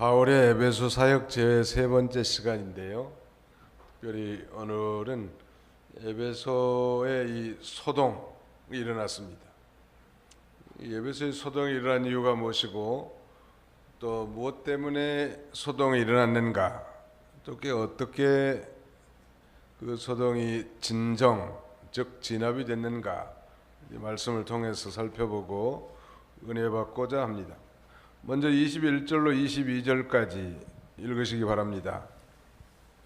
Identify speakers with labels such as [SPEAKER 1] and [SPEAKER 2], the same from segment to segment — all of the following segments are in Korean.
[SPEAKER 1] 바울의 에베소 사역 제 세 번째 시간인데요. 특별히 오늘은 에베소의 이 소동이 일어났습니다. 이 에베소의 소동이 일어난 이유가 무엇이고 또 무엇 때문에 소동이 일어났는가, 또 그게 어떻게 그 소동이 진정, 즉 진압이 됐는가, 이 말씀을 통해서 살펴보고 은혜 받고자 합니다. 먼저 21절로 22절까지 읽으시기 바랍니다.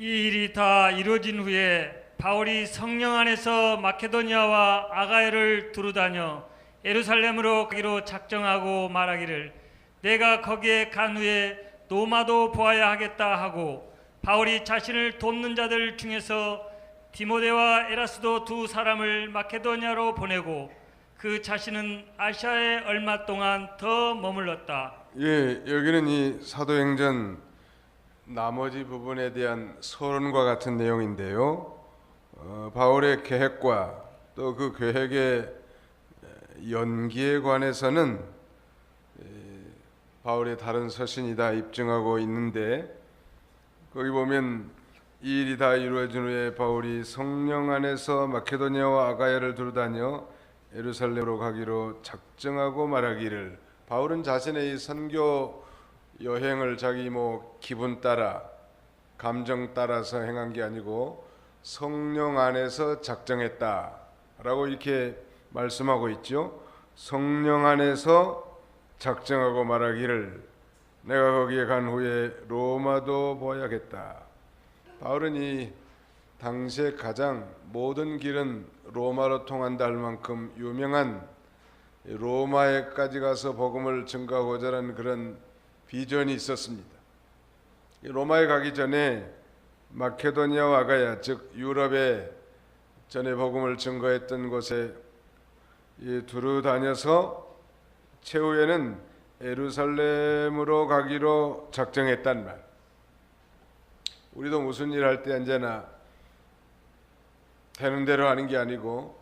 [SPEAKER 2] 이 일이 다 이루어진 후에 바울이 성령 안에서 마케도니아와 아가야를 두루다녀 예루살렘으로 가기로 작정하고 말하기를 내가 거기에 간 후에 로마도 보아야 하겠다 하고, 바울이 자신을 돕는 자들 중에서 디모데와 에라스도 두 사람을 마케도니아로 보내고 그 자신은 아시아에 얼마 동안 더 머물렀다.
[SPEAKER 1] 여기는 이 사도행전 나머지 부분에 대한 서론과 같은 내용인데요. 바울의 계획과 또 그 계획의 연기에 관해서는 바울의 다른 서신이 다 입증하고 있는데, 거기 보면 이 일이 다 이루어진 후에 바울이 성령 안에서 마케도니아와 아가야를 두루다녀 예루살렘으로 가기로 작정하고 말하기를, 바울은 자신의 이 선교 여행을 자기 기분 따라 감정 따라서 행한 게 아니고 성령 안에서 작정했다라고 이렇게 말씀하고 있죠. 성령 안에서 작정하고 말하기를 내가 거기에 간 후에 로마도 보아야겠다. 바울은 이 당시에 가장 모든 길은 로마로 통한다 할 만큼 유명한 로마에까지 가서 복음을 증거하고자 하는 그런 비전이 있었습니다. 로마에 가기 전에 마케도니아와 아가야, 즉 유럽에 전에 복음을 증거했던 곳에 두루 다녀서 최후에는 예루살렘으로 가기로 작정했단 말. 우리도 무슨 일 할 때 언제나 되는 대로 하는 게 아니고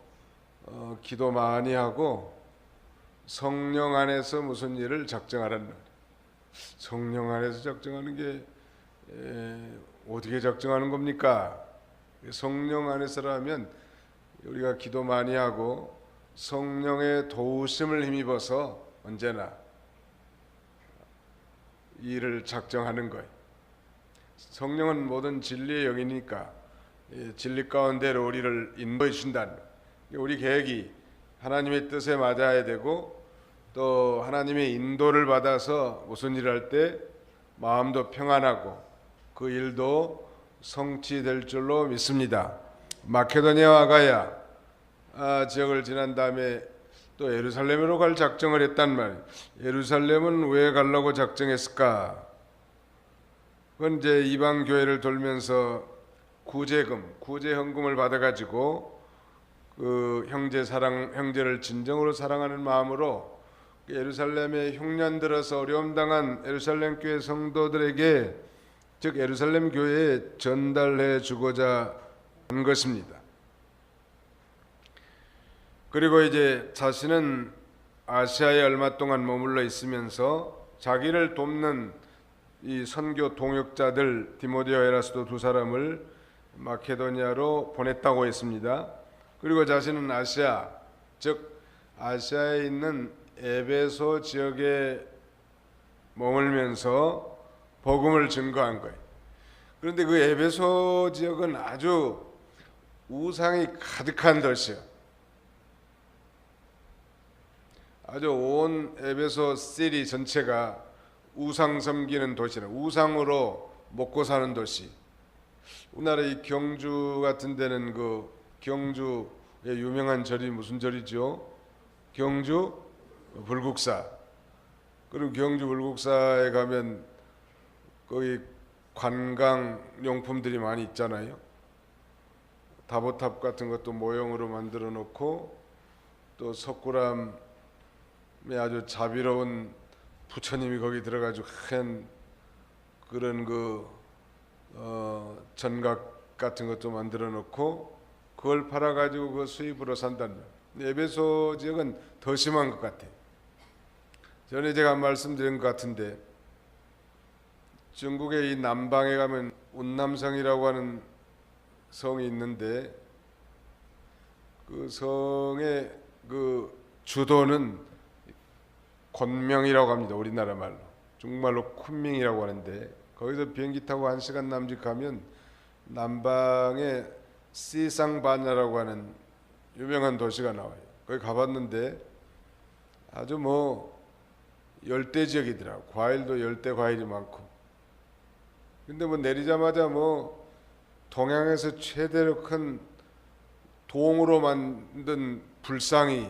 [SPEAKER 1] 기도 많이 하고 성령 안에서 무슨 일을 작정하라는 말이에요. 성령 안에서 작정하는 게 어떻게 작정하는 겁니까? 성령 안에서라면 우리가 기도 많이 하고 성령의 도우심을 힘입어서 언제나 일을 작정하는 거예요. 성령은 모든 진리의 영이니까 진리 가운데로 우리를 인도해 주신다는 거예요. 우리 계획이 하나님의 뜻에 맞아야 되고 또 하나님의 인도를 받아서 무슨 일을 할 때 마음도 평안하고 그 일도 성취될 줄로 믿습니다. 마케도니아와 아가야 지역을 지난 다음에 또 예루살렘으로 갈 작정을 했단 말이에요. 예루살렘은 왜 가려고 작정했을까? 그건 이제 이방 교회를 돌면서 구제 헌금을 받아가지고 그 형제를 진정으로 사랑하는 마음으로 예루살렘에 흉년 들어서 어려움 당한 예루살렘 교회 성도들에게, 즉 예루살렘 교회에 전달해 주고자 한 것입니다. 그리고 이제 자신은 아시아에 얼마 동안 머물러 있으면서 자기를 돕는 이 선교 동역자들 디모데와 에라스도 두 사람을 마케도니아로 보냈다고 했습니다. 그리고 자신은 아시아, 즉 아시아에 있는 에베소 지역에 머물면서 복음을 증거한 거예요. 그런데 그 에베소 지역은 아주 우상이 가득한 도시예요. 아주 온 에베소 시리 전체가 우상 섬기는 도시라, 우상으로 먹고 사는 도시. 우리나라 이 경주 같은 데는 그 경주의 유명한 절이 무슨 절이죠? 경주 불국사. 그리고 경주 불국사에 가면 거기 관광용품들이 많이 있잖아요. 다보탑 같은 것도 모형으로 만들어 놓고 또 석굴암에 아주 자비로운 부처님이 거기 들어가지고 큰 그런 전각 같은 것도 만들어 놓고 그걸 팔아가지고 그 수입으로 산다는 거예요. 에베소 지역은 더 심한 것 같아요. 전에 제가 말씀드린 것 같은데 중국의 이 남방에 가면 운남성이라고 하는 성이 있는데 그 성의 그 주도는 곤명이라고 합니다. 우리나라 말로. 중국말로 쿤밍이라고 하는데 거기서 비행기 타고 1시간 남짓 가면 남방에 시상바냐라고 하는 유명한 도시가 나와요. 거기 가봤는데 아주 뭐 열대 지역이더라고. 과일도 열대 과일이 많고. 근데 뭐 내리자마자 뭐 동양에서 최대로 큰 동으로 만든 불상이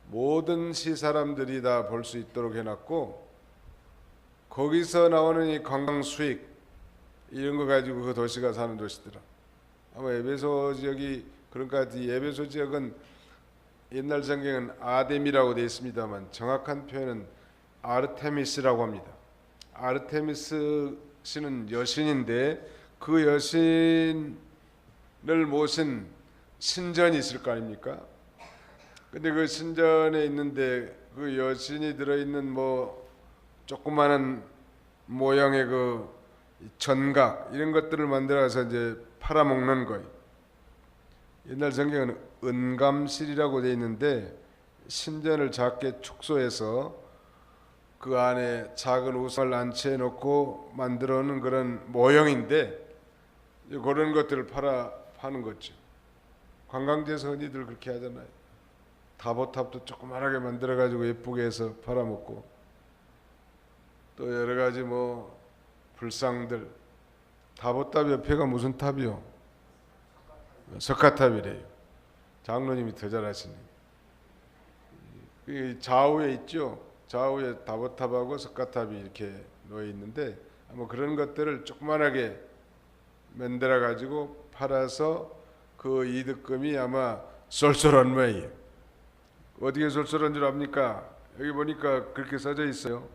[SPEAKER 1] 모든 시 사람들이 다 볼 수 있도록 해놨고, 거기서 나오는 이 관광 수익 이런 거 가지고 그 도시가 사는 도시더라. 아마 에베소 지역이 그러니까 이 에베소 지역은 옛날 성경은 아뎀이라고 되어 있습니다만 정확한 표현은 아르테미스라고 합니다. 아르테미스 씨는 여신인데 그 여신을 모신 신전이 있을 거 아닙니까? 근데 그 신전에 있는데 그 여신이 들어있는 뭐 조그마한 모양의 그 전각 이런 것들을 만들어서 이제 팔아먹는 거예요. 옛날 성경은 은감실이라고 되어 있는데 신전을 작게 축소해서 그 안에 작은 우상을 안치해 놓고 만들어 놓은 그런 모형인데 그런 것들을 파는 거죠. 관광지에서 흔히들 그렇게 하잖아요. 다보탑도 조그만하게 만들어 가지고 예쁘게 해서 팔아먹고 또 여러 가지 뭐 불상들. 다보탑 옆에가 무슨 탑이요? 석가탑이래요. 장로님이 더 잘하시네. 좌우에 있죠. 좌우에 다보탑하고 석가탑이 이렇게 놓여 있는데 뭐 그런 것들을 조그만하게 만들어 가지고 팔아서 그 이득금이 아마 쏠쏠한 모양이에요. 어떻게 쏠쏠한 줄 압니까? 여기 보니까 그렇게 써져 있어요.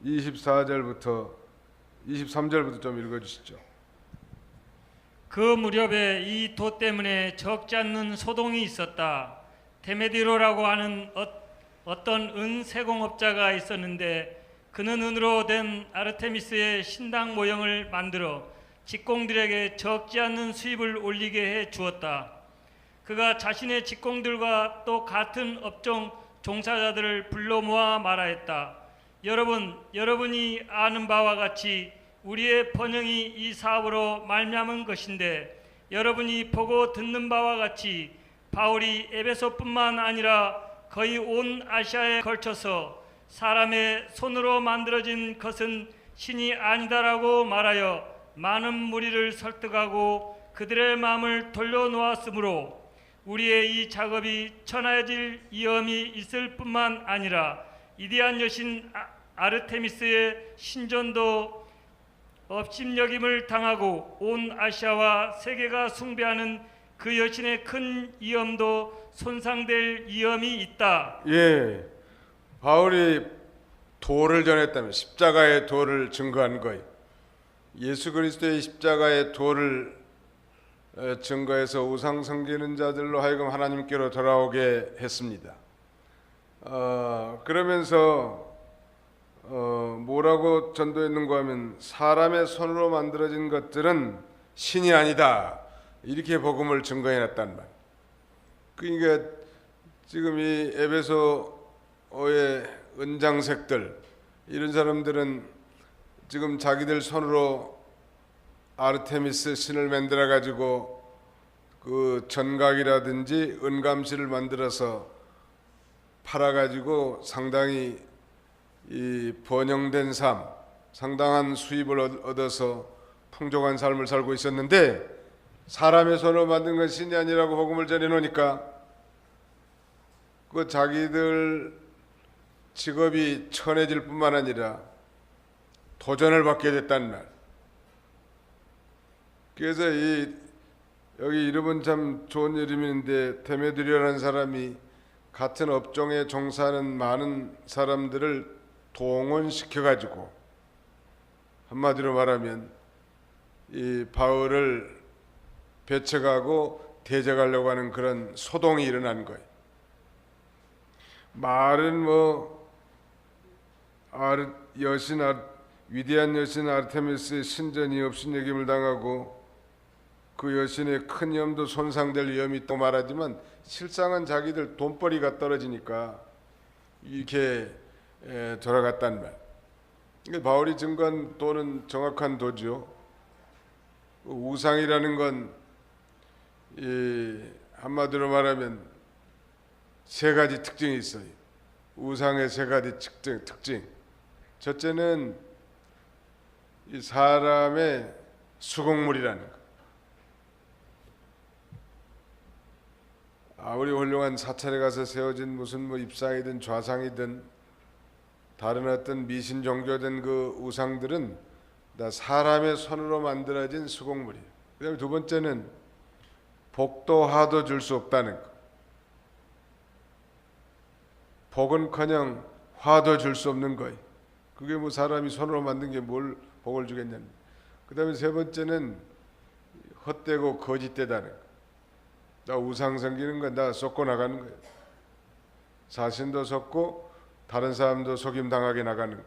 [SPEAKER 1] 24절부터 23절부터 좀 읽어주시죠.
[SPEAKER 2] 그 무렵에 이 도 때문에 적지 않는 소동이 있었다. 데메디로라고 하는 어떤 은 세공업자가 있었는데 그는 은으로 된 아르테미스의 신당 모형을 만들어 직공들에게 적지 않는 수입을 올리게 해 주었다. 그가 자신의 직공들과 또 같은 업종 종사자들을 불러 모아 말하였다. 여러분이 아는 바와 같이 우리의 번영이 이 사업으로 말미암은 것인데 여러분이 보고 듣는 바와 같이 바울이 에베소뿐만 아니라 거의 온 아시아에 걸쳐서 사람의 손으로 만들어진 것은 신이 아니다라고 말하여 많은 무리를 설득하고 그들의 마음을 돌려놓았으므로 우리의 이 작업이 천하해질 위험이 있을 뿐만 아니라 이디안 여신 아르테미스의 신전도 업심여김을 당하고 온 아시아와 세계가 숭배하는 그 여신의 큰 위엄도 손상될 위험이 있다.
[SPEAKER 1] 예, 바울이 도를 전했다면 십자가의 도를 증거한 거예요. 예수 그리스도의 십자가의 도를 증거해서 우상 섬기는 자들로 하여금 하나님께로 돌아오게 했습니다. 그러면서 뭐라고 전도했는가 하면 사람의 손으로 만들어진 것들은 신이 아니다. 이렇게 복음을 증거해놨단 말. 그러니까 지금 이 에베소의 은장색들 이런 사람들은 지금 자기들 손으로 아르테미스 신을 만들어 가지고 그 전각이라든지 은감실을 만들어서 팔아 가지고 상당히 이 번영된 삶, 상당한 수입을 얻어서 풍족한 삶을 살고 있었는데 사람의 손으로 만든 건 신이 아니라고 복음을 전해 놓으니까 그 자기들 직업이 천해질 뿐만 아니라 도전을 받게 됐다는 말. 그래서 여기 이름은 참 좋은 이름인데 데메드리오라는 사람이 같은 업종에 종사하는 많은 사람들을 동원시켜가지고 한마디로 말하면 이 바울을 배척하고 대적하려고 하는 그런 소동이 일어난 거예요. 말은 뭐 여신 위대한 여신 아르테미스의 신전이 업신여김을 당하고 그 여신의 큰 염도 손상될 위험이 있다고 말하지만 실상은 자기들 돈벌이가 떨어지니까 이렇게 돌아갔단 말. 그러니까 바울이 증거한 도는 정확한 도죠. 우상이라는 건 한마디로 말하면 세 가지 특징이 있어요. 우상의 세 가지 특징. 첫째는 이 사람의 수공물이라는 거. 아무리 훌륭한 사찰에 가서 세워진 무슨 뭐 입상이든 좌상이든 다른 어떤 미신 종교된 그 우상들은 다 사람의 손으로 만들어진 수공물이에요. 그다음에 두 번째는 복도 화도 줄 수 없다는 거. 복은커녕 화도 줄 수 없는 거예요. 그게 뭐 사람이 손으로 만든 게 뭘 복을 주겠냐는. 그다음에 세 번째는 헛되고 거짓되다는 거. 나 우상 섬기는 건 나 쏟고 나가는 거예요. 자신도 속고 다른 사람도 속임 당하게 나가는 거.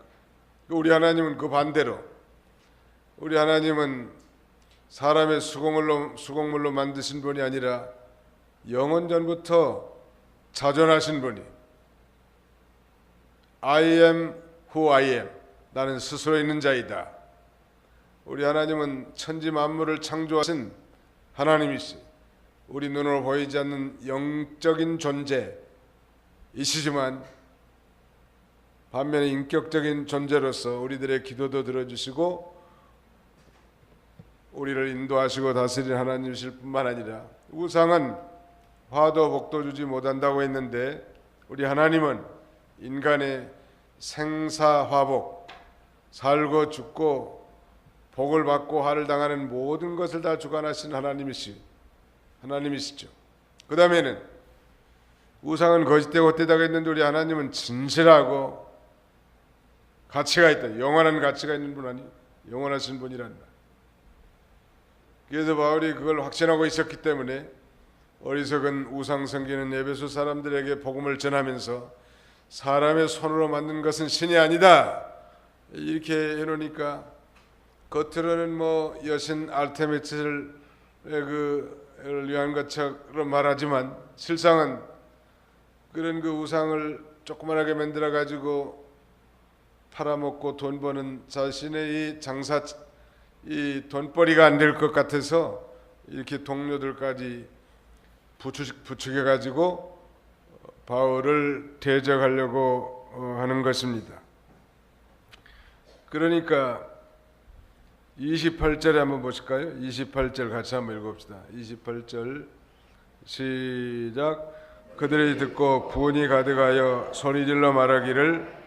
[SPEAKER 1] 우리 하나님은 그 반대로, 우리 하나님은 사람의 수공물로 만드신 분이 아니라 영원 전부터 자존하신 분이 I am who I am. 나는 스스로 있는 자이다. 우리 하나님은 천지 만물을 창조하신 하나님이시. 우리 눈으로 보이지 않는 영적인 존재이시지만 반면에 인격적인 존재로서 우리들의 기도도 들어주시고 우리를 인도하시고 다스리는 하나님이실 뿐만 아니라 우상은 화도 복도 주지 못한다고 했는데 우리 하나님은 인간의 생사화복, 살고 죽고 복을 받고 화를 당하는 모든 것을 다 주관하신 하나님이시죠. 그 다음에는 우상은 거짓되고 헛되다고 했는데 우리 하나님은 진실하고 가치가 있다. 영원한 가치가 있는 분 아니? 영원하신 분이란 말. 그래서 바울이 그걸 확신하고 있었기 때문에 어리석은 우상 섬기는 에베소 사람들에게 복음을 전하면서 사람의 손으로 만든 것은 신이 아니다. 이렇게 해놓으니까 겉으로는 뭐 여신 아르테미스를 위한 것처럼 말하지만 실상은 그런 그 우상을 조그만하게 만들어 가지고 팔아먹고 돈 버는 자신의 이 돈벌이가 안 될 것 같아서 이렇게 동료들까지 부추겨 가지고 바울을 대적하려고 하는 것입니다. 그러니까 28절에 한번 보실까요? 28절 같이 한번 읽어봅시다. 28절 시작. 그들이 듣고 분이 가득하여 소리질러 말하기를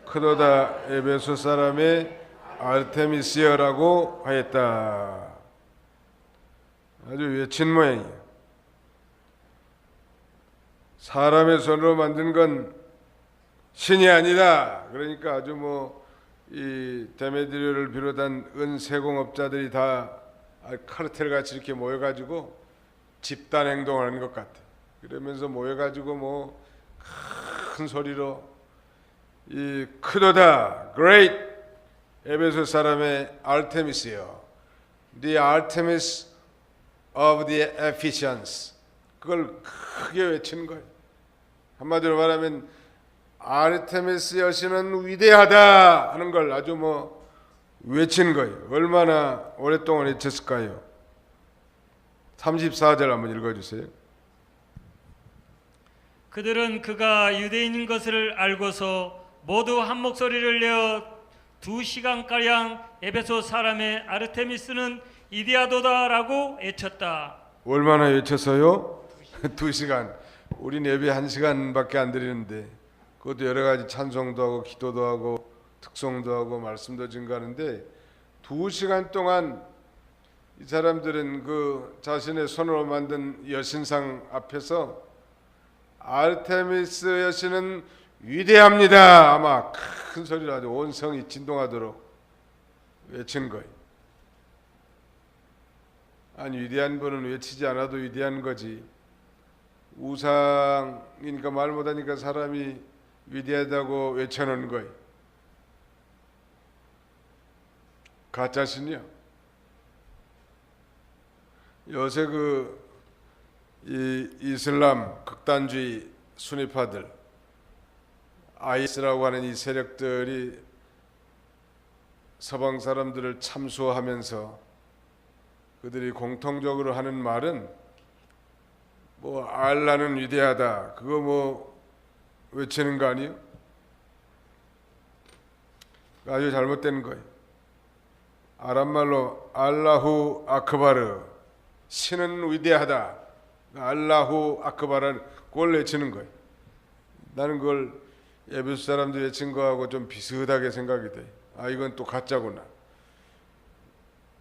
[SPEAKER 1] 크도다 에베소 사람의 아르테미스여라고 하였다. 아주 외친 모양이에요. 사람의 손으로 만든 건 신이 아니다. 그러니까 아주 이 데메드리오를 비롯한 은세공업자들이 다 카르텔 같이 이렇게 모여가지고 집단 행동하는 것 같아. 그러면서 모여가지고 큰 소리로 이 크도다, great 에베소 사람의 아르테미스요, the Artemis of the Ephesians. 그걸 크게 외치는 거예요. 한마디로 말하면 아르테미스 여신은 위대하다 하는 걸 아주 외친 거예요. 얼마나 오랫동안 외쳤을까요? 34절 한번 읽어주세요.
[SPEAKER 2] 그들은 그가 유대인인 것을 알고서 모두 한 목소리를 내어 2시간가량 에베소 사람의 아르테미스는 이디아도다라고 외쳤다.
[SPEAKER 1] 얼마나 외쳤어요? 2시간. 우린 예배 1시간밖에 안 드리는데 그것도 여러 가지 찬송도 하고 기도도 하고 특송도 하고 말씀도 증거하는데 2시간 동안 이 사람들은 그 자신의 손으로 만든 여신상 앞에서 아르테미스 여신은 위대합니다. 아마 큰 소리로 아주 온 성이 진동하도록 외친 거예요. 아니 위대한 분은 외치지 않아도 위대한 거지. 우상이니까 말 못하니까 사람이 위대하다고 외쳐놓은 거예요. 가짜신이요. 요새 이 이슬람 극단주의 순위파들 IS라고 하는 이 세력들이 서방 사람들을 참수하면서 그들이 공통적으로 하는 말은 뭐 알라는 위대하다 그거 뭐 외치는 거 아니에요? 아주 잘못된 거예요. 아랍말로 알라후 아크바르 신은 위대하다 알라후 아크바르 그걸 외치는 거예요. 나는 그걸 에베소 사람들이 외친 거하고 좀 비슷하게 생각이 돼. 아 이건 또 가짜구나.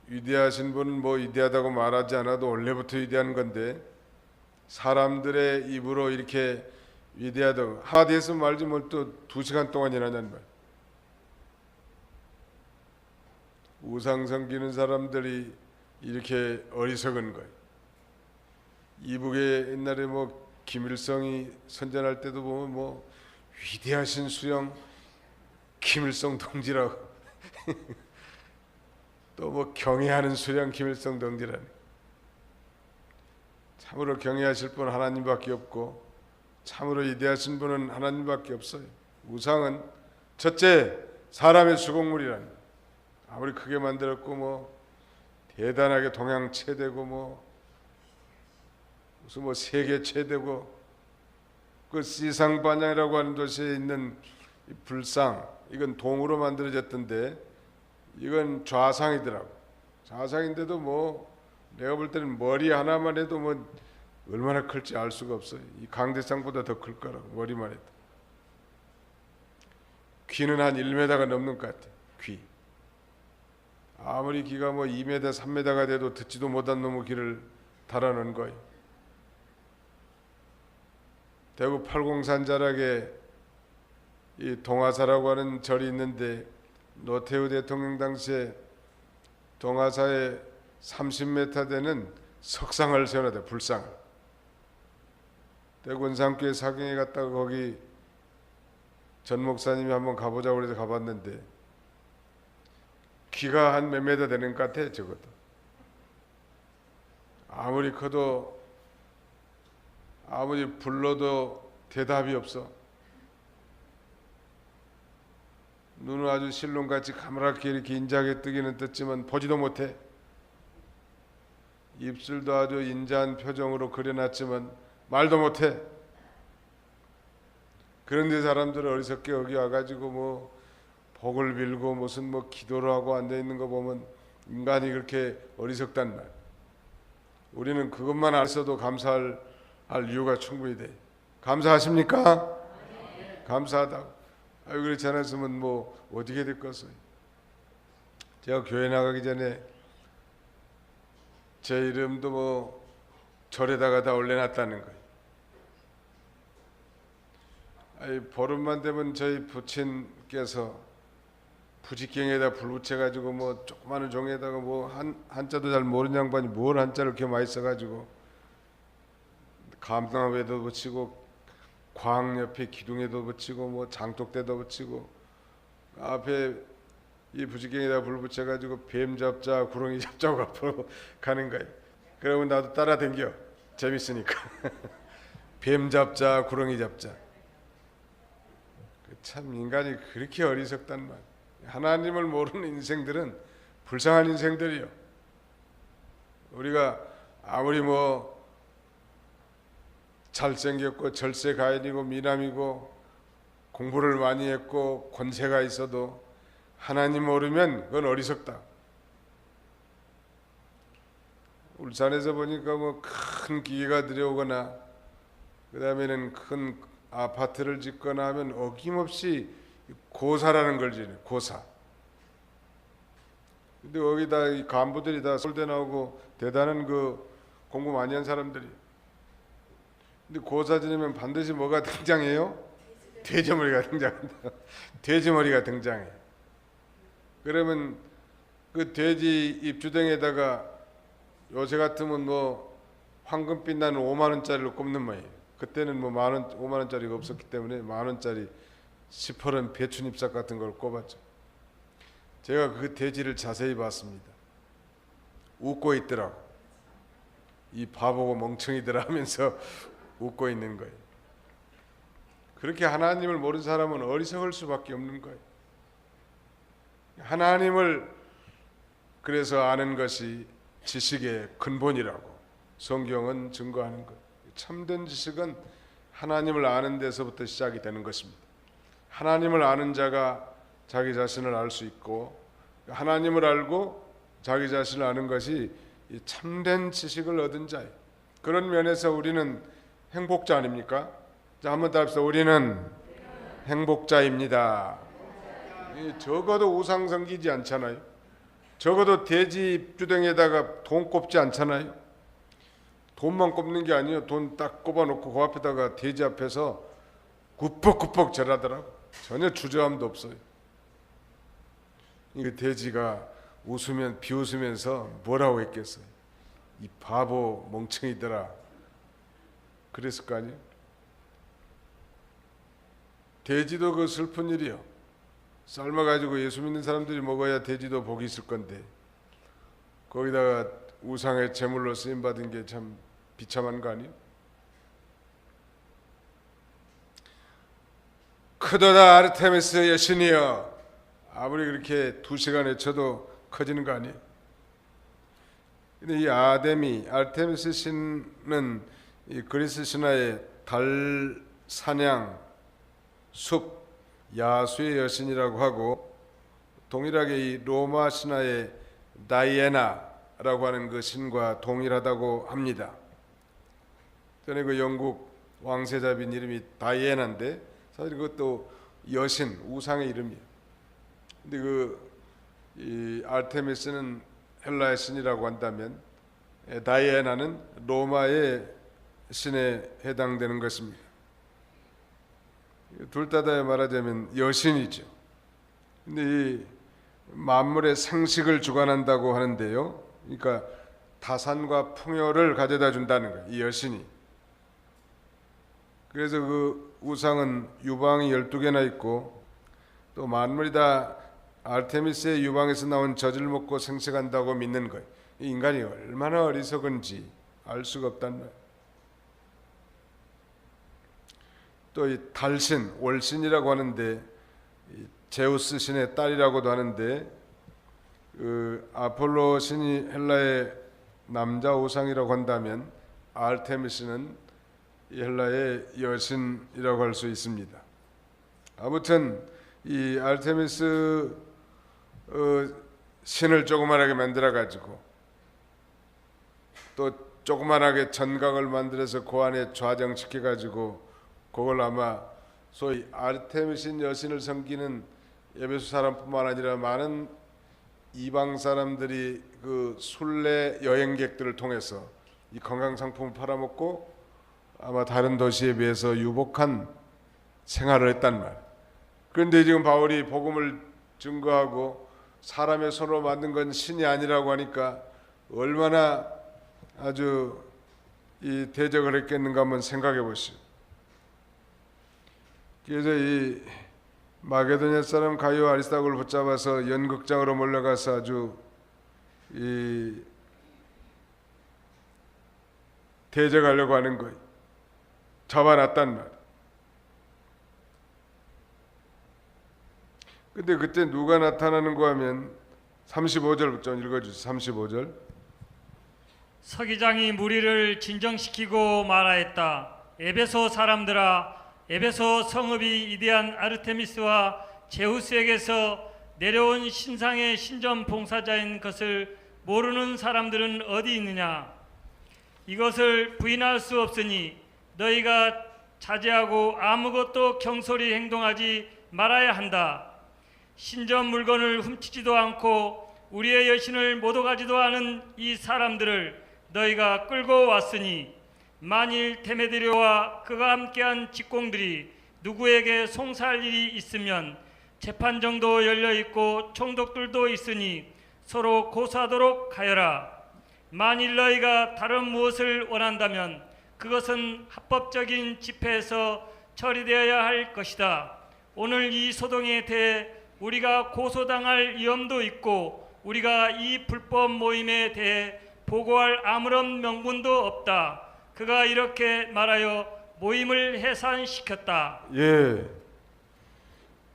[SPEAKER 1] 위대하신 분은 뭐 위대하다고 말하지 않아도 원래부터 위대한 건데 사람들의 입으로 이렇게 위대하다고 하디에서 말지 뭘 또 2시간 동안이나 하냐는 말. 우상 섬기는 사람들이 이렇게 어리석은 거예요. 이북에 옛날에 뭐 김일성이 선전할 때도 보면 뭐 위대하신 수령 김일성 동지라고 또 뭐 경애하는 수령 김일성 동지라니. 참으로 경외하실 분은 하나님밖에 없고 참으로 위대하신 분은 하나님밖에 없어요. 우상은 첫째 사람의 수공물이라니. 아무리 크게 만들었고 뭐 대단하게 동양 최대고 뭐 무슨 뭐 세계 최대고 그 시상반야라고 하는 도시에 있는 이 불상 이건 동으로 만들어졌던데 이건 좌상이더라고. 좌상인데도 뭐 내가 볼 때는 머리 하나만 해도 뭐 얼마나 클지 알 수가 없어요. 이 강대상보다 더 클 거라고 머리만 해도. 귀는 한 1m가 넘는 것 같아. 귀. 아무리 귀가 뭐 2m, 3m가 돼도 듣지도 못한 놈의 귀를 달아놓은 거예요. 대구 팔공산 자락에 이 동화사라고 하는 절이 있는데 노태우 대통령 당시에 동화사에 30m 되는 석상을 세워놨대. 불상을. 대구 은산교회 사경에 갔다가 거기 전 목사님이 한번 가보자고 그래서 가봤는데 귀가 한 몇 메다 되는 것 같아. 적어도 아무리 커도 아무리 불러도 대답이 없어. 눈은 아주 실론같이 가물하게 이렇게 인자하게 뜨기는 떴지만 보지도 못해. 입술도 아주 인자한 표정으로 그려놨지만 말도 못해. 그런데 사람들은 어리석게 여기 와가지고 뭐 복을 빌고 무슨 뭐 기도를 하고 앉아 있는 거 보면 인간이 그렇게 어리석단 말. 우리는 그것만 알아서도 감사할 이유가 충분히 돼. 감사하십니까? 네. 감사하다고. 아유 그렇지 않았으면 뭐 어떻게 됐겠어요. 제가 교회 나가기 전에 제 이름도 뭐 절에다가 다 올려놨다는 거예요. 아니 보름만 되면 저희 부친께서 부직경에다 불 붙여가지고 뭐 조그마한 종에다가 뭐 한자도 잘 모르는 양반이 뭘 한자를 이렇게 많이 써가지고 감당에도 붙이고 광 옆에 기둥에도 붙이고 뭐 장독대도 붙이고 앞에 이 부직경에다 불 붙여가지고 뱀 잡자 구렁이 잡자고 앞으로 가는 거예요. 그러면 나도 따라 댕겨. 재밌으니까. 뱀 잡자 구렁이 잡자. 참 인간이 그렇게 어리석단 말. 하나님을 모르는 인생들은 불쌍한 인생들이요. 우리가 아무리 뭐 잘생겼고 절세 가인이고 미남이고 공부를 많이 했고 권세가 있어도 하나님 모르면 그건 어리석다. 울산에서 보니까 뭐 큰 기계가 들여오거나 그 다음에는 큰 아파트를 짓거나 하면 어김없이 고사라는 걸 지내. 고사. 근데 거기다 이 간부들이 다 서울대 나오고 대단한 그 공부 많이 한 사람들이. 근데 고사 지내면 반드시 뭐가 등장해요? 돼지머리가 등장한다. 돼지머리가 등장해. 그러면 그 돼지 입주댕에다가 요새 같으면 뭐 황금빛 나는 5만 원짜리를 꼽는 모양이에요. 그때는 뭐 5만 원짜리가 없었기 때문에 10,000원짜리 시퍼런 배추잎삭 같은 걸 꼽았죠. 제가 그 돼지를 자세히 봤습니다. 웃고 있더라고. 이 바보고 멍청이들아 하면서 웃고 있는 거예요. 그렇게 하나님을 모르는 사람은 어리석을 수밖에 없는 거예요. 하나님을 그래서 아는 것이 지식의 근본이라고 성경은 증거하는 것. 참된 지식은 하나님을 아는 데서부터 시작이 되는 것입니다. 하나님을 아는 자가 자기 자신을 알 수 있고, 하나님을 알고 자기 자신을 아는 것이 이 참된 지식을 얻은 자예요. 그런 면에서 우리는 행복자 아닙니까? 자, 한번 더 합시다. 우리는 행복자입니다. 적어도 우상 섬기지 않잖아요. 적어도 돼지 주댕에다가 돈 꼽지 않잖아요. 돈만 꼽는 게 아니에요. 돈 딱 꼽아놓고 그 앞에다가 돼지 앞에서 구퍽구퍽 절하더라고. 전혀 주저함도 없어요. 이 돼지가 웃으면 비웃으면서 뭐라고 했겠어요? 이 바보 멍청이들아. 그랬을 거 아니에요? 돼지도 그 슬픈 일이요. 삶아가지고 예수 믿는 사람들이 먹어야 돼지도 복이 있을 건데 거기다가 우상의 제물로 쓰임받은 게 참 비참한 거 아니에요? 크도다 아르테미스 여신이여. 아무리 그렇게 2시간 외쳐도 커지는 거 아니에요? 근데 이 아르테미스 신은 이 그리스 신화의 달 사냥, 숲, 야수의 여신이라고 하고, 동일하게 이 로마 신화의 다이애나라고 하는 그 신과 동일하다고 합니다. 전에 그 영국 왕세자빈 이름이 다이애나인데 사실 그것도 여신, 우상의 이름이에요. 근데 이 아르테미스는 헬라의 신이라고 한다면 다이애나는 로마의 신에 해당되는 것입니다. 둘 다 말하자면 여신이죠. 근데 이 만물의 생식을 주관한다고 하는데요. 그러니까 다산과 풍요를 가져다 준다는 거예요. 이 여신이. 그래서 그 우상은 유방이 12개나 있고, 또 만물이 다 아르테미스의 유방에서 나온 젖을 먹고 생식한다고 믿는 거예요. 이 인간이 얼마나 어리석은지 알 수가 없단 말이에요. 또 이 달신, 월신이라고 하는데 제우스 신의 딸이라고도 하는데, 그 아폴로 신이 헬라의 남자 우상이라고 한다면 아르테미스는 헬라의 여신이라고 할 수 있습니다. 아무튼 이 아르테미스 신을 조그만하게 만들어 가지고 또 조그만하게 전각을 만들어서 그 안에 좌정시켜 가지고 그걸 아마 소위 아르테미신 여신을 섬기는 에베소 사람뿐만 아니라 많은 이방 사람들이 그 순례 여행객들을 통해서 이 건강 상품을 팔아먹고 아마 다른 도시에 비해서 유복한 생활을 했단 말이에요. 그런데 지금 바울이 복음을 증거하고 사람의 손으로 만든 건 신이 아니라고 하니까 얼마나 아주 이 대적을 했겠는가 한번 생각해 보시오. 그래서 이 마게도냐 사람 가이오 아리스타고를 붙잡아서 연극장으로 몰려가서 아주 이 대적하려고 하는 거예요. 잡아놨단 말. 근데 그때 누가 나타나는가 하면 35절부터 좀 읽어주세요. 35절.
[SPEAKER 2] 서기장이 무리를 진정시키고 말하였다. 에베소 사람들아, 에베소 성읍이 이대한 아르테미스와 제우스에게서 내려온 신상의 신전 봉사자인 것을 모르는 사람들은 어디 있느냐? 이것을 부인할 수 없으니 너희가 자제하고 아무것도 경솔히 행동하지 말아야 한다. 신전 물건을 훔치지도 않고 우리의 여신을 모독하지도 않은 이 사람들을 너희가 끌고 왔으니 만일 데메드리오와 그가 함께한 직공들이 누구에게 송사할 일이 있으면 재판정도 열려있고 총독들도 있으니 서로 고소하도록 하여라. 만일 너희가 다른 무엇을 원한다면 그것은 합법적인 집회에서 처리되어야 할 것이다. 오늘 이 소동에 대해 우리가 고소당할 위험도 있고 우리가 이 불법 모임에 대해 보고할 아무런 명분도 없다. 그가 이렇게 말하여 모임을 해산시켰다.
[SPEAKER 1] 예.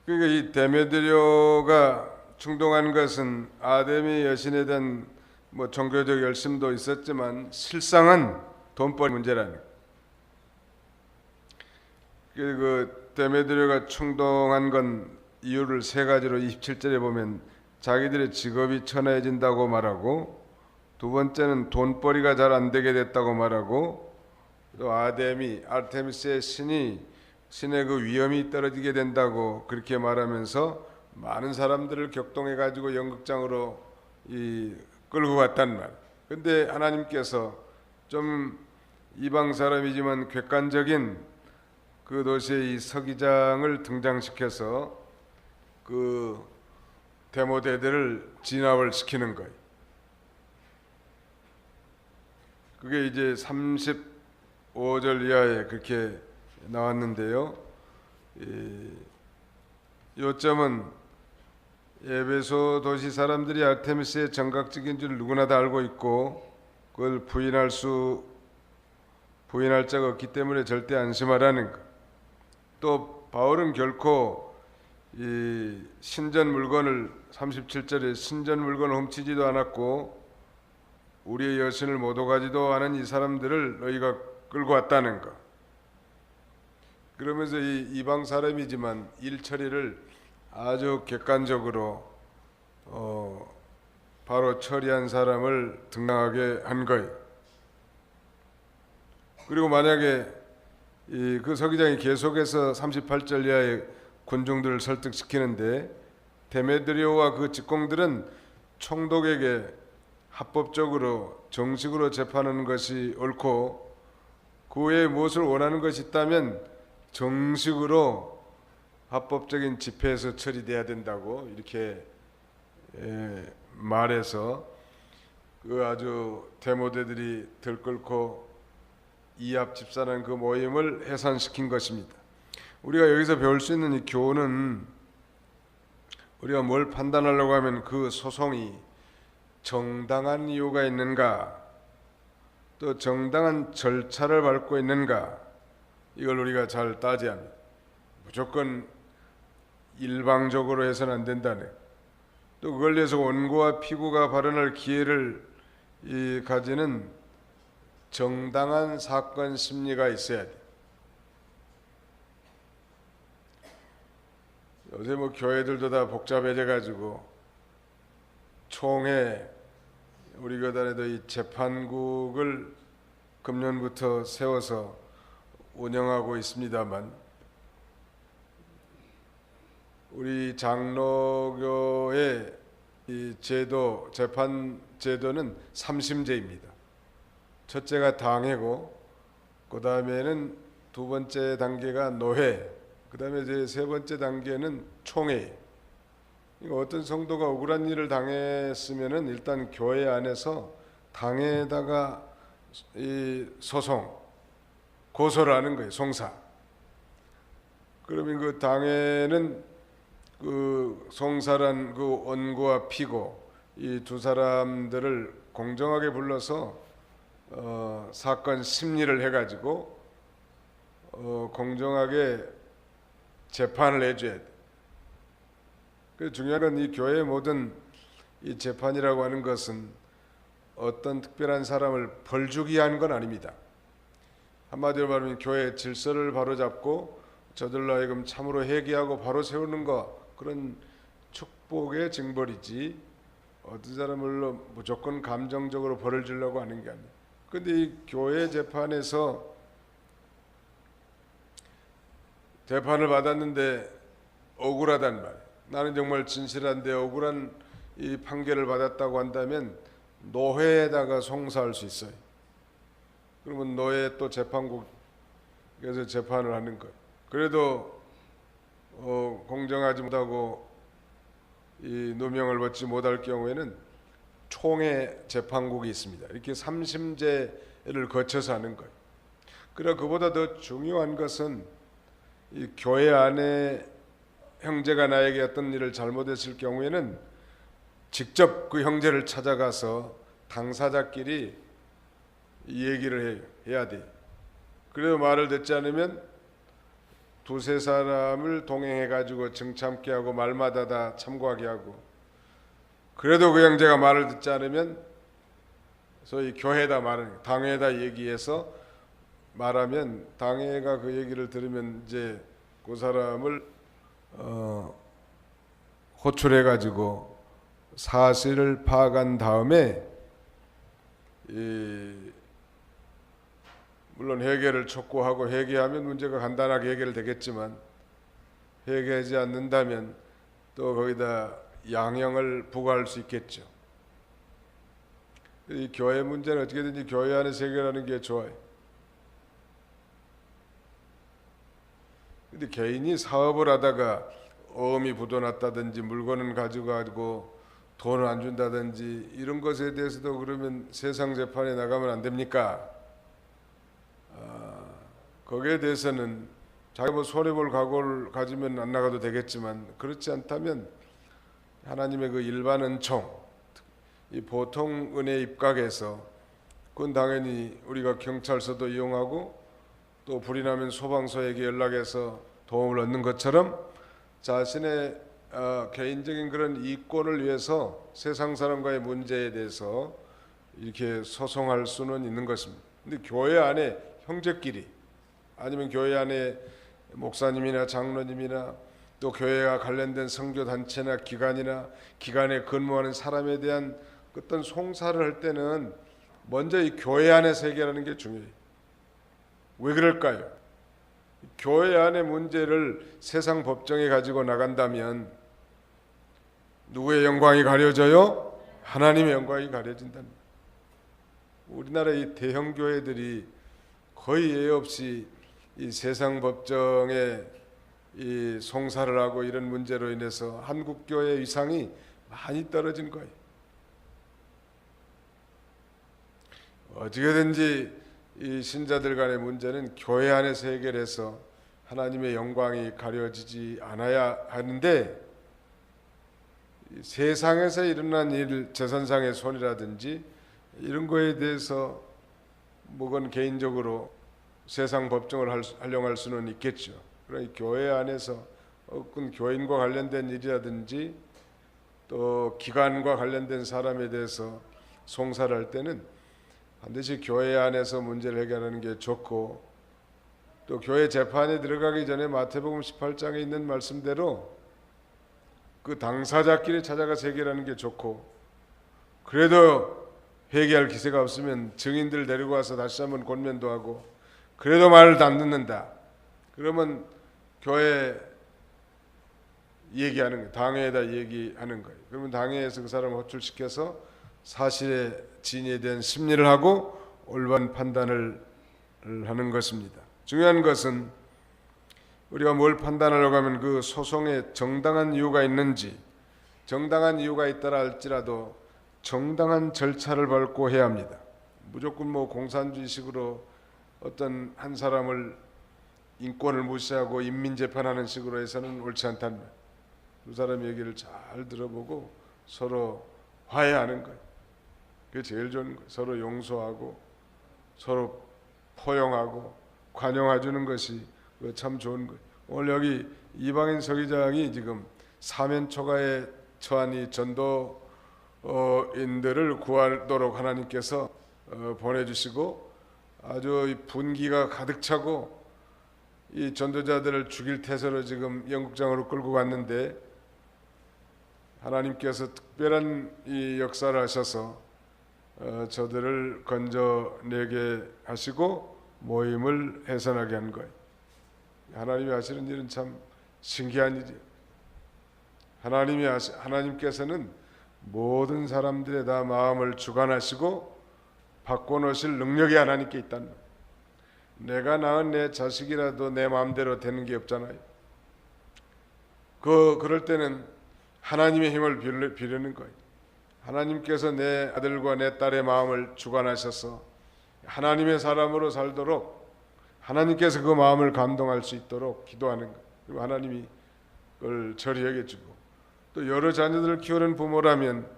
[SPEAKER 1] 그러니까 이 데메드리오가 충동한 것은 아데미 여신에 대한 뭐 종교적 열심도 있었지만 실상은 돈벌이 문제라는 거예요. 그 데메드리오가 충동한 건 이유를 세 가지로 27절에 보면 자기들의 직업이 천해진다고 말하고, 두 번째는 돈벌이가 잘 안 되게 됐다고 말하고, 또 아르테미스의 신의 그 위엄이 떨어지게 된다고 그렇게 말하면서 많은 사람들을 격동해 가지고 연극장으로 끌고 갔단 말. 근데 하나님께서 좀 이방 사람이지만 객관적인 그 도시의 이 서기장을 등장시켜서 그 데모데들을 진압을 시키는 거예요. 그게 이제 35절 이하에 그렇게 나왔는데요. 요점은 에베소 도시 사람들이 아르테미스의 정각직인 줄 누구나 다 알고 있고 그걸 부인할 자가 없기 때문에 절대 안심하라는 것. 또 바울은 결코 이 신전 물건을 37절에 신전 물건을 훔치지도 않았고 우리의 여신을 못 오가지도 않은 이 사람들을 너희가 끌고 왔다는 것. 그러면서 이 이방 사람이지만 일 처리를 아주 객관적으로 바로 처리한 사람을 등장하게 한 거예요. 그리고 만약에 그 서기장이 계속해서 38절 이하의 군중들을 설득시키는데 데메드리오와 그 직공들은 총독에게 합법적으로 정식으로 재판하는 것이 옳고 그 외에 무엇을 원하는 것이 있다면 정식으로 합법적인 집회에서 처리돼야 된다고 이렇게 말해서 그 아주 데모데들이 들끓고 이합 집산한 그 모임을 해산시킨 것입니다. 우리가 여기서 배울 수 있는 이 교훈은 우리가 뭘 판단하려고 하면 그 소송이 정당한 이유가 있는가, 또 정당한 절차를 밟고 있는가, 이걸 우리가 잘 따져야 합니다. 무조건 일방적으로 해서는 안 된다네. 또 그걸 위해서 원고와 피고가 발언할 기회를 가지는 정당한 사건 심리가 있어야 돼. 요새 뭐 교회들도 다 복잡해져 가지고 총회 우리 교단에도 이 재판국을 금년부터 세워서 운영하고 있습니다만 우리 장로교의 이 제도, 재판 제도는 3심제입니다. 첫째가 당회고 그 다음에는 두 번째 단계가 노회, 그 다음에 이제 세 번째 단계는 총회. 어떤 성도가 억울한 일을 당했으면은 일단 교회 안에서 당회에다가 이 소송, 고소를 하는 거예요. 송사. 그러면 그 당회는 그 송사란 그 원고와 피고 이 두 사람들을 공정하게 불러서 사건 심리를 해가지고 공정하게 재판을 해줘야 돼. 그 중요한 건 이 교회의 모든 이 재판이라고 하는 것은 어떤 특별한 사람을 벌주기 위한 건 아닙니다. 한마디로 말하면 교회 질서를 바로잡고 저들로 하여금 참으로 회개하고 바로 세우는 거, 그런 축복의 징벌이지 어떤 사람을 무조건 감정적으로 벌을 주려고 하는 게 아니에요. 그런데 이 교회 재판에서 재판을 받았는데 억울하단 말이에요. 나는 정말 진실한데 억울한 이 판결을 받았다고 한다면 노회에다가 송사할 수 있어요. 그러면 노회 또 재판국에서 재판을 하는 거예요. 그래도 공정하지 못하고 이 누명을 받지 못할 경우에는 총회 재판국이 있습니다. 이렇게 3심제를 거쳐서 하는 거예요. 그러나 그보다 더 중요한 것은 이 교회 안에 형제가 나에게 어떤 일을 잘못했을 경우에는 직접 그 형제를 찾아가서 당사자끼리 이 얘기를 해야 돼. 그래도 말을 듣지 않으면 두세 사람을 동행해 가지고 정참게 하고 말마다 다 참고하게 하고, 그래도 그 형제가 말을 듣지 않으면 소위 교회에다 말하는, 당회에다 얘기해서 말하면 당회가 그 얘기를 들으면 이제 그 사람을 호출해 가지고 사실을 파악한 다음에 물론 회개를 촉구하고, 회개하면 문제가 간단하게 해결되겠지만 회개하지 않는다면 또 거기다 양형을 부과할 수 있겠죠. 이 교회 문제는 어떻게든지 교회 안에서 해결하는 게 좋아요. 근데 개인이 사업을 하다가 어음이 부도났다든지 물건을 가지고 가지고 돈을 안 준다든지 이런 것에 대해서도 그러면 세상 재판에 나가면 안 됩니까? 거기에 대해서는 자기 뭐 손해볼 각오를 가지면 안 나가도 되겠지만, 그렇지 않다면 하나님의 그 일반 은총, 이 보통 은혜 입각에서, 그건 당연히 우리가 경찰서도 이용하고 또 불이 나면 소방서에게 연락해서 도움을 얻는 것처럼 자신의 개인적인 그런 이권을 위해서 세상 사람과의 문제에 대해서 이렇게 소송할 수는 있는 것입니다. 근데 교회 안에 형제끼리, 아니면 교회 안에 목사님이나 장로님이나 또 교회와 관련된 선교 단체나 기관이나 기관에 근무하는 사람에 대한 어떤 송사를 할 때는 먼저 이 교회 안에서 해결하는 게 중요해요. 왜 그럴까요? 교회 안의 문제를 세상 법정에 가지고 나간다면 누구의 영광이 가려져요? 하나님의 영광이 가려진답니다. 우리나라의 이 대형 교회들이 거의 예외 없이 이 세상 법정에 이 송사를 하고 이런 문제로 인해서 한국 교회의 위상이 많이 떨어진 거예요. 어떻게든지 이 신자들 간의 문제는 교회 안에서 해결해서 하나님의 영광이 가려지지 않아야 하는데, 세상에서 일어난 일, 재산상의 손이라든지 이런 거에 대해서 뭐건 개인적으로 세상 법정을 활용할 수는 있겠죠. 그러나 교회 안에서 혹은 교인과 관련된 일이라든지 또 기관과 관련된 사람에 대해서 송사를 할 때는 반드시 교회 안에서 문제를 해결하는 게 좋고, 또 교회 재판에 들어가기 전에 마태복음 18장에 있는 말씀대로 그 당사자끼리 찾아가서 해결하는 게 좋고, 그래도 회개할 기세가 없으면 증인들 데리고 와서 다시 한번 권면도 하고, 그래도 말을 안 듣는다 그러면 교회 얘기하는 거예요. 당회에다 얘기하는 거예요. 그러면 당회에서 그 사람을 호출시켜서 사실의 진위에 대한 심리를 하고 올바른 판단을 하는 것입니다. 중요한 것은 우리가 뭘 판단하려고 하면 그 소송에 정당한 이유가 있는지, 정당한 이유가 있다라 할지라도 정당한 절차를 밟고 해야 합니다. 무조건 뭐 공산주의식으로 어떤 한 사람을 인권을 무시하고 인민재판하는 식으로 해서는 옳지 않다는 거예요. 두 사람 얘기를 잘 들어보고 서로 화해하는 거예요. 그게 제일 좋은 거예요. 서로 용서하고 서로 포용하고 관용해주는 것이 참 좋은 거예요. 오늘 여기 이방인 서기장이 지금 사면 초가에 처한 이 전도인들을 구하도록 하나님께서 보내주시고 아주 분기가 가득 차고 이 전도자들을 죽일 태세로 지금 영국장으로 끌고 갔는데, 하나님께서 특별한 이 역사를 하셔서 저들을 건져내게 하시고 모임을 해산하게 한 거예요. 하나님이 하시는 일은 참 신기한 일이에요. 하나님께서는 모든 사람들의 다 마음을 주관하시고 바꿔놓으실 능력이 하나님께 있다는 거예요. 내가 낳은 내 자식이라도 내 마음대로 되는 게 없잖아요. 그럴 때는 하나님의 힘을 빌리는 거예요. 하나님께서 내 아들과 내 딸의 마음을 주관하셔서 하나님의 사람으로 살도록 하나님께서 그 마음을 감동할 수 있도록 기도하는 거예요. 그리고 하나님이 걸 처리해 주고, 또 여러 자녀들을 키우는 부모라면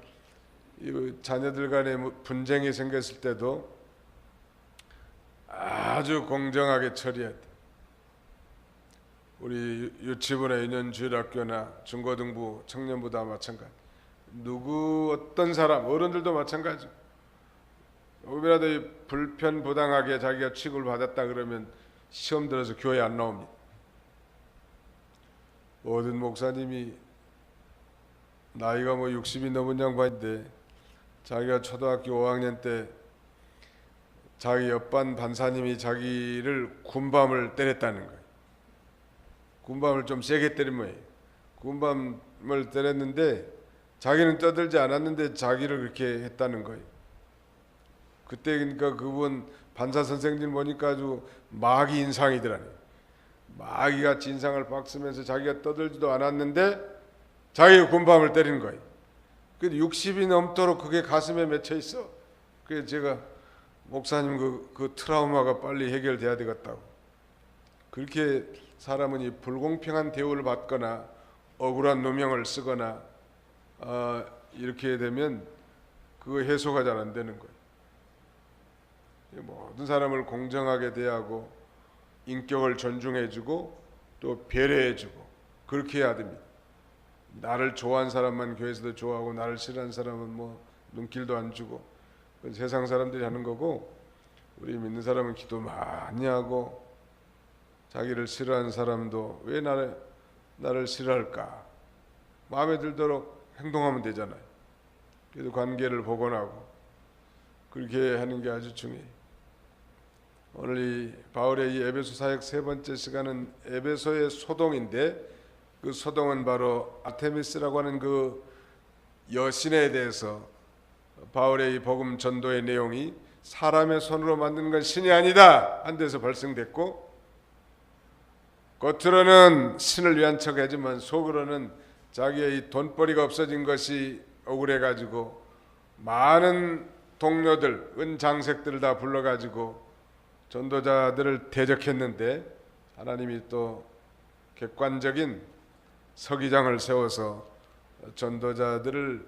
[SPEAKER 1] 이 자녀들 간에 분쟁이 생겼을 때도 아주 공정하게 처리해야 돼. 우리 유치부나 유년주일학교나 중고등부, 청년부 다 마찬가지. 어떤 사람, 어른들도 마찬가지. 조금이라도 불편부당하게 자기가 취급을 받았다 그러면 시험 들어서 교회 안 나옵니다. 모든 목사님이 나이가 60이 넘은 양반인데 자기가 초등학교 5학년 때 자기 옆반 반사님이 자기를 군밤을 때렸다는 거예요. 군밤을 좀 세게 때린 모양이에요. 군밤을 때렸는데 자기는 떠들지 않았는데 자기를 그렇게 했다는 거예요. 그때 그러니까 그분 반사 선생님 보니까 아주 마귀 인상이더라고요. 마귀같이 인상을 박 쓰면서 자기가 떠들지도 않았는데 자기가 군밤을 때린 거예요. 근데 60이 넘도록 그게 가슴에 맺혀 있어. 그래서 제가 목사님 그 트라우마가 빨리 해결돼야 되겠다고. 그렇게 사람은 이 불공평한 대우를 받거나 억울한 누명을 쓰거나 이렇게 되면 그거 해소가 잘 안 되는 거예요. 모든 사람을 공정하게 대하고 인격을 존중해주고 또 배려해주고 그렇게 해야 됩니다. 나를 좋아하는 사람만 교회에서도 좋아하고 나를 싫어하는 사람은 눈길도 안 주고, 그건 세상 사람들이 하는 거고, 우리 믿는 사람은 기도 많이 하고 자기를 싫어하는 사람도 왜 나를 싫어할까 마음에 들도록 행동하면 되잖아요. 그래도 관계를 복원하고 그렇게 하는 게 아주 중요해요. 오늘 이 바울의 이 에베소 사역 세 번째 시간은 에베소의 소동인데, 그 소동은 바로 아르테미스라고 하는 그 여신에 대해서 바울의 이 복음 전도의 내용이 사람의 손으로 만든 건 신이 아니다 한 데서 발생됐고, 겉으로는 신을 위한 척하지만 속으로는 자기의 이 돈벌이가 없어진 것이 억울해가지고 많은 동료들, 은장색들을 다 불러가지고 전도자들을 대적했는데, 하나님이 또 객관적인 서기장을 세워서 전도자들을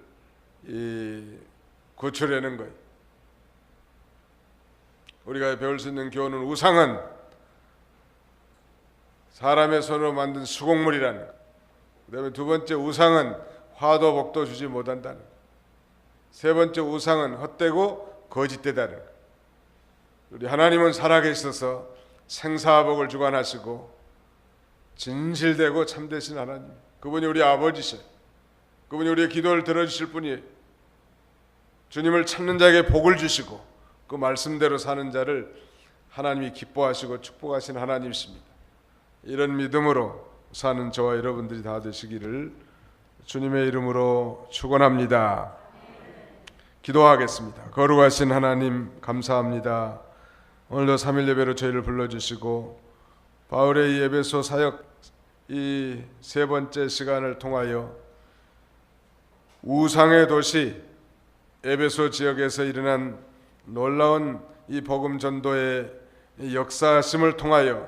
[SPEAKER 1] 구출해낸 거예요. 우리가 배울 수 있는 교훈은 우상은 사람의 손으로 만든 수공물이라는 거. 그 다음에 두 번째 우상은 화도 복도 주지 못한다는 거. 세 번째 우상은 헛되고 거짓되다는 거. 우리 하나님은 살아계셔서 생사복을 주관하시고 진실되고 참되신 하나님, 그분이 우리 아버지셔. 그분이 우리의 기도를 들어주실 분이에요. 주님을 찾는 자에게 복을 주시고 그 말씀대로 사는 자를 하나님이 기뻐하시고 축복하신 하나님이십니다. 이런 믿음으로 사는 저와 여러분들이 다 되시기를 주님의 이름으로 축원합니다. 기도하겠습니다. 거룩하신 하나님 감사합니다. 오늘도 3일 예배로 저희를 불러주시고 바울의 이 에베소 사역 이 세 번째 시간을 통하여 우상의 도시 에베소 지역에서 일어난 놀라운 이 복음 전도의 역사심을 통하여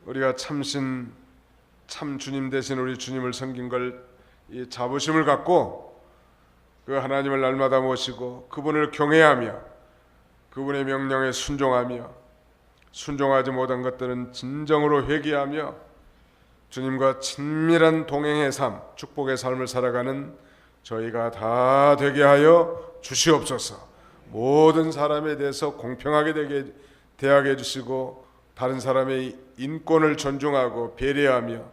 [SPEAKER 1] 우리가 참신 참 주님 되신 우리 주님을 섬긴 걸 이 자부심을 갖고 그 하나님을 날마다 모시고 그분을 경외하며 그분의 명령에 순종하며 순종하지 못한 것들은 진정으로 회개하며 주님과 친밀한 동행의 삶, 축복의 삶을 살아가는 저희가 다 되게 하여 주시옵소서. 모든 사람에 대해서 공평하게 대하게 해주시고 다른 사람의 인권을 존중하고 배려하며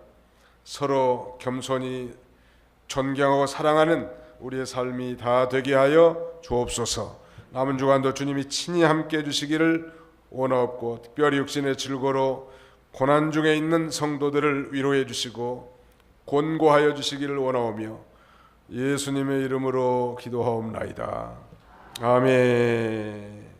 [SPEAKER 1] 서로 겸손히 존경하고 사랑하는 우리의 삶이 다 되게 하여 주옵소서. 남은 주간도 주님이 친히 함께 해주시기를 원하옵고 특별히 육신의 질고로 고난 중에 있는 성도들을 위로해 주시고 권고하여 주시기를 원하오며 예수님의 이름으로 기도하옵나이다. 아멘.